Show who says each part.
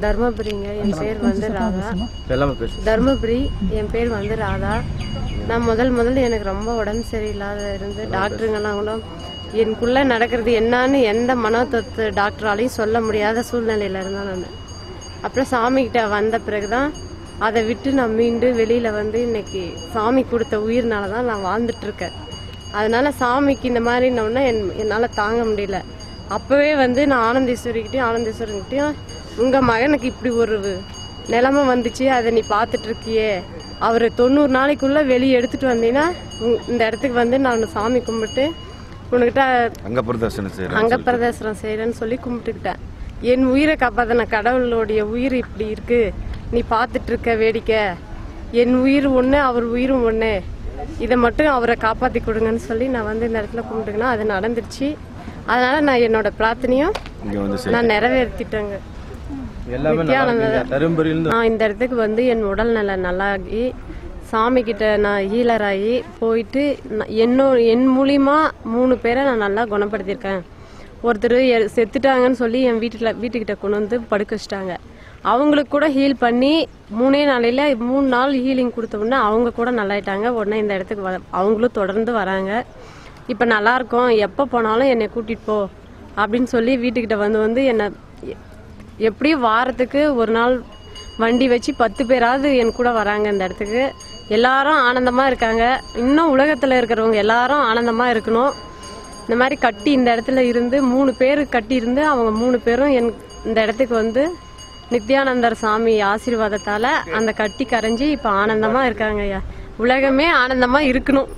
Speaker 1: தர்மபுரிங்க. என் பேர் வந்து ராதா. தர்மபுரி. என் பேர் வந்து ராதா. நான் முதல்ல எனக்கு ரொம்ப உடம்பு சரியில்லாத இருந்து டாக்டருங்கெல்லாம் கூட எனக்குள்ளே நடக்கிறது என்னான்னு எந்த மனோதத்து டாக்டராலையும் சொல்ல முடியாத சூழ்நிலையில் இருந்தேன் நான். அப்புறம் சாமிக்கிட்ட வந்த பிறகு தான் அதை விட்டு நான் மீண்டு வெளியில் வந்து இன்னைக்கு சாமி கொடுத்த உயிர்னால தான் நான் வாழ்ந்துட்டுருக்கேன். அதனால சாமிக்கு இந்த மாதிரின்னொன்னே என்னால் தாங்க முடியல. அப்போவே வந்து நான் ஆனந்தேஸ்வரிக்கிட்டையும் உங்கள் மகனுக்கு இப்படி ஒரு நிலைமை வந்துச்சு, அதை நீ பார்த்துட்ருக்கியே, அவர் 90 நாளைக்குள்ளே வெளியே எடுத்துகிட்டு வந்தீங்கன்னா இந்த இடத்துக்கு வந்து நான் சாமி கும்பிட்டு உனக்கிட்ட அங்க பிரதர்சனம் செய்கிறேன்னு சொல்லி கும்பிட்டுக்கிட்டேன். என் உயிரை காப்பாற்றின கடவுளுடைய உயிர் இப்படி இருக்கு, நீ பார்த்துட்ருக்க வேடிக்கை, என் உயிர் ஒன்று அவர் உயிரும் ஒன்று, இதை மட்டும் அவரை காப்பாற்றி கொடுங்கன்னு சொல்லி நான் வந்து இந்த இடத்துல கும்பிட்டுக்கினா அது நடந்துருச்சு. அதனால நான் என்னோட பிரார்த்தனையும் நான் நிறைவேற்றிட்டேங்க. இந்த இடத்துக்கு வந்து என் உடல்நல நல்லாகி சாமிக்கிட்ட நான் ஹீலராகி போயிட்டு என் மூலியமா 3 பேரை நான் நல்லா குணப்படுத்தியிருக்கேன். ஒருத்தர் செத்துட்டாங்கன்னு சொல்லி என் வீட்டுக்கிட்ட கொண்டு வந்து படுக்க வச்சிட்டாங்க. அவங்களுக்கு கூட ஹீல் பண்ணி 3 நாளையில 3 நாள் ஹீலிங் கொடுத்த உடனே அவங்க கூட நல்லாயிட்டாங்க. உடனே இந்த இடத்துக்கு அவங்களும் தொடர்ந்து வராங்க. இப்போ நல்லா இருக்கும், எப்போ போனாலும் என்னை கூட்டிகிட்டு போ அப்படின்னு சொல்லி வீட்டுக்கிட்ட வந்து என்னை எப்படியும் வாரத்துக்கு ஒரு நாள் வண்டி வச்சு 10 பேராவது என் கூட வராங்க இந்த இடத்துக்கு. எல்லாரும் ஆனந்தமாக இருக்காங்க. இன்னும் உலகத்தில் இருக்கிறவங்க எல்லாரும் ஆனந்தமாக இருக்கணும். இந்த மாதிரி கட்டி இந்த இடத்துல இருந்து 3 பேர் கட்டி இருந்து அவங்க 3 பேரும் இந்த இடத்துக்கு வந்து நித்யானந்தர் சாமி ஆசீர்வாதத்தால் அந்த கட்டி கரைஞ்சி இப்போ ஆனந்தமாக இருக்காங்க. உலகமே ஆனந்தமாக இருக்கணும்.